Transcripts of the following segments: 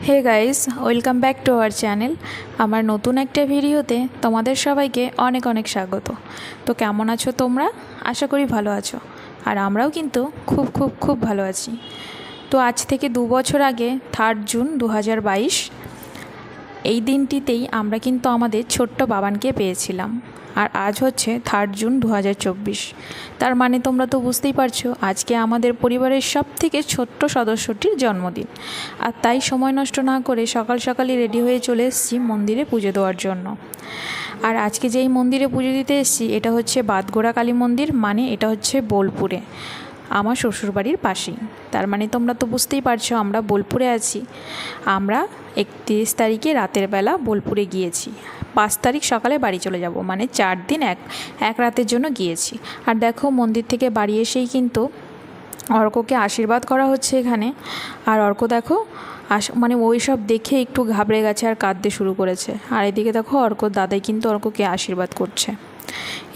Hey guys, welcome back to our channel. আমার নতুন একটা ভিডিওতে তোমাদের সবাইকে অনেক অনেক স্বাগত। তো কেমন আছো তোমরা? আশা করি ভালো আছো। আর আমরাও কিন্তু খুব খুব খুব ভালো আছি। তো আজ থেকে 2 বছর আগে 3 জুন 2022 এই দিনটিতেই আমরা কিন্তু আমাদের ছোট্ট বাবানকে পেয়েছিলাম। আর আজ হচ্ছে 3 জুন 2024। তার মানে তোমরা তো বুঝতেই পারছো আজকে আমাদের পরিবারের সবথেকে ছোট্ট সদস্যটির জন্মদিন। আর তাই সময় নষ্ট না করে সকাল সকালই রেডি হয়ে চলে এসেছি মন্দিরে পুজো দেওয়ার জন্য। আর আজকে যেই মন্দিরে পুজো দিতে এসেছি এটা হচ্ছে বাদগোড়া কালী মন্দির, মানে এটা হচ্ছে বোলপুরে, আমার শ্বশুরবাড়ির পাশেই। তার মানে তোমরা তো বুঝতেই পারছো আমরা বোলপুরে আছি। আমরা 31 তারিখে রাতের বেলা বোলপুরে গিয়েছি, 5 তারিখ সকালে বাড়ি চলে যাব, মানে 4 দিন এক রাতের জন্য গিয়েছি। আর দেখো মন্দির থেকে বাড়ি এসেই কিন্তু অর্ককে আশীর্বাদ করা হচ্ছে এখানে। আর অর্ক দেখো মানে ওই সব দেখে একটু ঘাবড়ে গেছে আর কাঁদতে শুরু করেছে। আর এদিকে দেখো অর্কর দাদাই কিন্তু অর্ককে আশীর্বাদ করছে।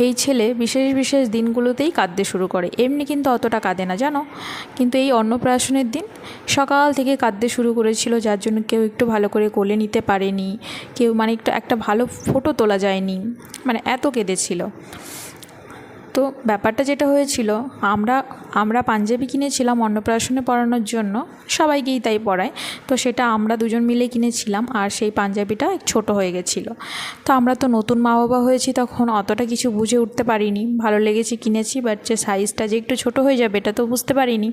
এই ছেলে বিশেষ বিশেষ দিনগুলোতেই কাঁদতে শুরু করে, এমনি কিন্তু অতটা কাঁদে না জানো। কিন্তু এই অন্নপ্রাশনের দিন সকাল থেকে কাঁদতে শুরু করেছিল, যার জন্য কেউ একটু ভালো করে কোলে নিতে পারেনি, কেউ মানে একটা ভালো ফটো তোলা যায়নি, মানে এত কেঁদেছিল। তো ব্যাপারটা যেটা হয়েছিল, আমরা পাঞ্জাবি কিনেছিলাম অন্নপ্রাশনে পরানোর জন্য, সবাইকেই তাই পরায়। তো সেটা আমরা দুজন মিলে কিনেছিলাম, আর সেই পাঞ্জাবিটা ছোট হয়ে গেছিলো। তো আমরা তো নতুন মা বাবা হয়েছি, তখন অতটা কিছু বুঝে উঠতে পারিনি, ভালো লেগেছে কিনেছি, বাট যে সাইজটা যে একটু ছোট হয়ে যাবে এটা তো বুঝতে পারিনি।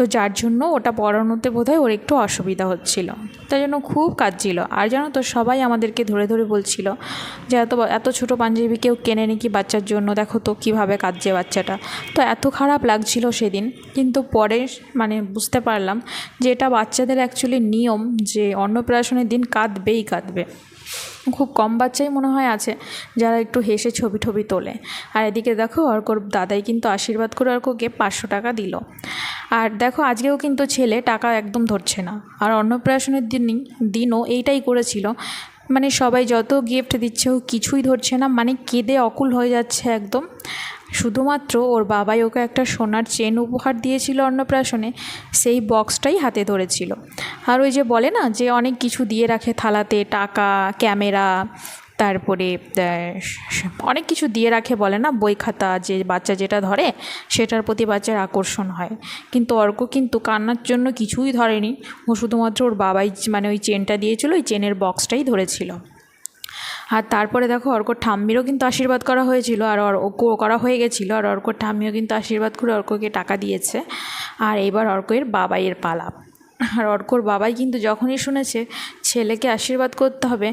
তো যার জন্য ওটা পরানোতে বোধহয় ওর একটু অসুবিধা হচ্ছিল, তাই জন্য খুব কাঁদছিল। আর জানো তো সবাই আমাদেরকে ধরে ধরে বলছিল যে এত ছোটো পাঞ্জাবি কেউ কেনে নাকি বাচ্চার জন্য, দেখো তো কীভাবে কাঁদছে বাচ্চাটা। তো এত খারাপ লাগছিল সেদিন, কিন্তু পরে মানে বুঝতে পারলাম যে এটা বাচ্চাদের অ্যাকচুয়ালি নিয়ম, যে অন্নপ্রাশনের দিন কাঁদবেই কাঁদবে। খুব কম বাচ্চাই মনে হয় আছে যারা একটু হেসে ছবি টবি তোলে। আর এদিকে দেখো অর্কর দাদাই কিন্তু আশীর্বাদ করে অর্ককে 500 টাকা দিল। আর দেখো আজকেও কিন্তু ছেলে টাকা একদম ধরছে না। আর অন্নপ্রাশনের দিনও এইটাই করেছিল, মানে সবাই যত গিফট দিচ্ছে ও কিছুই ধরছে না, মানে কেঁদে অকুল হয়ে যাচ্ছে একদম। শুধুমাত্র ওর বাবাই ওকে একটা সোনার চেন উপহার দিয়েছিল অন্নপ্রাশনে, সেই বক্সটাই হাতে ধরেছিল। আর ওই যে বলে না যে অনেক কিছু দিয়ে রাখে থালাতে, টাকা, ক্যামেরা, তারপরে অনেক কিছু দিয়ে রাখে, বলে না বই খাতা, যে বাচ্চা যেটা ধরে সেটার প্রতি বাচ্চার আকর্ষণ হয়। কিন্তু অর্ক কিন্তু কান্নার জন্য কিছুই ধরেনি, ও শুধুমাত্র ওর বাবাই মানে ওই চেনটা দিয়েছিল, ওই চেনের বক্সটাই ধরেছিল। আর তারপরে দেখো অর্কর ঠাম্মিরও কিন্তু আশীর্বাদ করা হয়েছিল, আর ওকেও করা হয়ে গেছিলো। আর অর্কর ঠাম্মিও কিন্তু আশীর্বাদ করে অর্ককে টাকা দিয়েছে। আর এবার অর্কের বাবাইয়ের পালা। আর অর্কর বাবাই কিন্তু যখনই শুনেছে ছেলেকে আশীর্বাদ করতে হবে,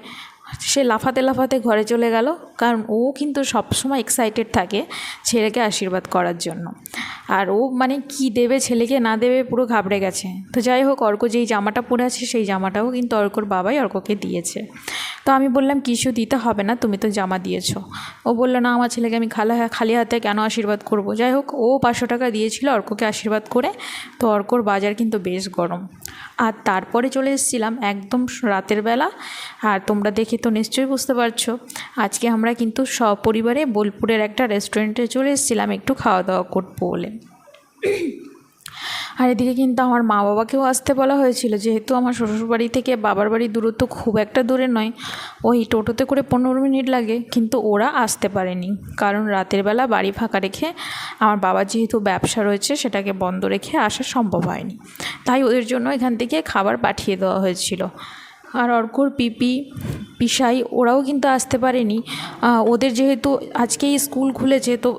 সে লাফাতে লাফাতে ঘরে চলে গেল, কারণ ও কিন্তু সবসময় এক্সাইটেড থাকে ছেলেকে আশীর্বাদ করার জন্য। আর ও মানে কি দেবে ছেলেকে না দেবে পুরো ঘাবড়ে গেছে। তো যাই হোক, অর্ক যেই জামাটা পরে আছে সেই জামাটাও কিন্তু অর্কর বাবাই অর্ককে দিয়েছে। তো আমি বললাম কিছু দিতে হবে না, তুমি তো জামা দিয়েছো। ও বললো না, আমার ছেলেকে আমি খালি হাতে কেন আশীর্বাদ করব। যাই হোক, ও 500 টাকা দিয়েছিল অর্ককে আশীর্বাদ করে। তো অর্কর বাজার কিন্তু বেশ গরম। আর তারপরে চলে এসেছিলাম একদম রাতের বেলা। আর তোমরা দেখে তো নিশ্চয়ই বুঝতে পারছো আজকে আমরা কিন্তু সপরিবারে বোলপুরের একটা রেস্টুরেন্টে চলে এসেছিলাম একটু খাওয়া দাওয়া করবো বলে। আর এদিকে কিন্তু আমার মা বাবাকেও আসতে বলা হয়েছিল, যেহেতু আমার শ্বশুরবাড়ি থেকে বাবার বাড়ির দূরত্ব খুব একটা দূরে নয়, ওই টোটোতে করে 15 মিনিট লাগে। কিন্তু ওরা আসতে পারেনি, কারণ রাতের বেলা বাড়ি ফাঁকা রেখে আমার বাবার যেহেতু ব্যবসা রয়েছে সেটাকে বন্ধ রেখে আসা সম্ভব হয়নি, তাই ওদের জন্য এখান থেকে খাবার পাঠিয়ে দেওয়া হয়েছিল। আর অর্কর পিসাই ওরাও কিন্তু আসতে পারেনি, ওদের যেহেতু আজকেই স্কুল খুলেছে, তো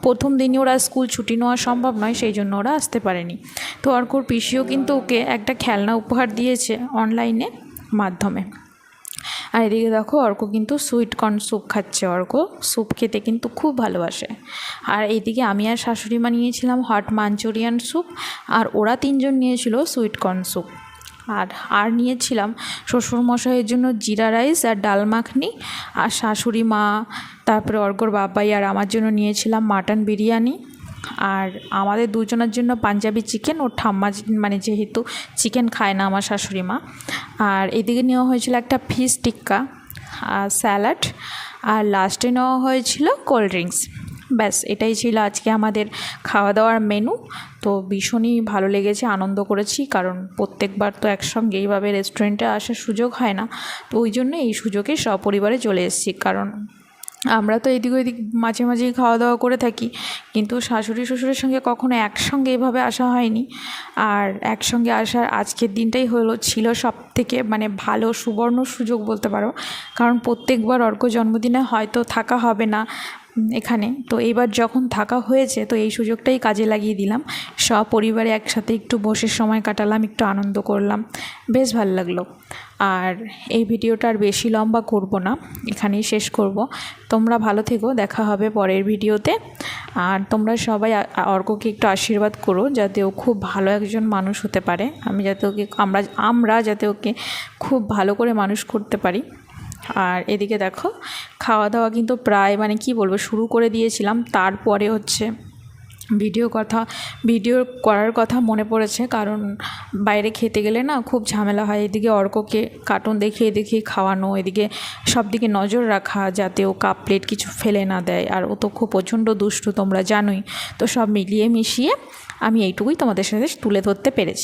প্রথম দিনই ওরা স্কুল ছুটি নেওয়া সম্ভব নয়, সেই জন্য ওরা আসতে পারেনি। তো অর্কর পিসিও কিন্তু ওকে একটা খেলনা উপহার দিয়েছে অনলাইনে মাধ্যমে। আর এদিকে দেখো অর্ক কিন্তু সুইট কর্ন স্যুপ খাচ্ছে, অর্ক স্যুপ খেতে কিন্তু খুব ভালোবাসে। আর এইদিকে আমি আর শাশুড়ি মা নিয়েছিলাম হট মাঞ্চুরিয়ান স্যুপ, আর ওরা 3জন নিয়েছিল সুইট কর্ন স্যুপ। আর নিয়েছিলাম শ্বশুরমশাইয়ের জন্য জিরা রাইস আর ডাল মাখনি। আর শাশুড়ি মা, তারপরে অর্কর বাবাই আর আমার জন্য নিয়েছিলাম মাটন বিরিয়ানি। আর আমাদের দুজনের জন্য পাঞ্জাবি চিকেন, ওর ঠাম্মা মানে যেহেতু চিকেন খায় না আমার শাশুড়ি মা। আর এদিকে নেওয়া হয়েছিল একটা ফিশ টিক্কা আর স্যালাড, আর লাস্টে নেওয়া হয়েছিল কোল্ড ড্রিঙ্কস। ব্যাস এটাই ছিল আজকে আমাদের খাওয়া দাওয়ার মেনু। তো ভীষণই ভালো লেগেছে, আনন্দ করেছি, কারণ প্রত্যেকবার তো একসঙ্গে এইভাবে রেস্টুরেন্টে আসার সুযোগ হয় না। তো ওই জন্য এই সুযোগে সপরিবারে চলে এসেছি, কারণ আমরা তো এদিক ওইদিক মাঝে মাঝেই খাওয়া দাওয়া করে থাকি, কিন্তু শাশুড়ি শ্বশুরের সঙ্গে কখনো একসঙ্গে এভাবে আসা হয়নি। আর একসঙ্গে আসার আজকের দিনটাই ছিল সব থেকে মানে ভালো সুবর্ণ সুযোগ বলতে পারো, কারণ প্রত্যেকবার অর্ক জন্মদিনে হয়তো থাকা হবে না এখানে। তো এইবার যখন থাকা হয়েছে তো এই সুযোগটাই কাজে লাগিয়ে দিলাম, সপরিবারে একসাথে একটু বসে সময় কাটালাম, একটু আনন্দ করলাম, বেশ ভালো লাগলো। আর এই ভিডিওটা আর বেশি লম্বা করব না, এখানেই শেষ করব। তোমরা ভালো থেকো, দেখা হবে পরের ভিডিওতে। আর তোমরা সবাই অর্ককে একটু আশীর্বাদ করো যাতে ও খুব ভালো একজন মানুষ হতে পারে, আমরা যাতে ওকে খুব ভালো করে মানুষ করতে পারি। আর এদিকে দেখো খাওয়া দাওয়া কিন্তু প্রায় মানে কি বলবো শুরু করে দিয়েছিলাম, তারপরে ভিডিও করার কথা মনে পড়েছে, কারণ বাইরে খেতে গেলে না খুব ঝামেলা হয়। এদিকে অর্ককে কার্টুন দেখিয়ে খাওয়ানো, এদিকে সব দিকে নজর রাখা যাতে ও কাপ প্লেট কিছু ফেলে না দেয়। আর ও তো খুব প্রচণ্ড দুষ্টু, তোমরা জানোই। তো সব মিলিয়ে মিশিয়ে আমি এইটুকুই তোমাদের সাথে তুলে ধরতে পেরেছি।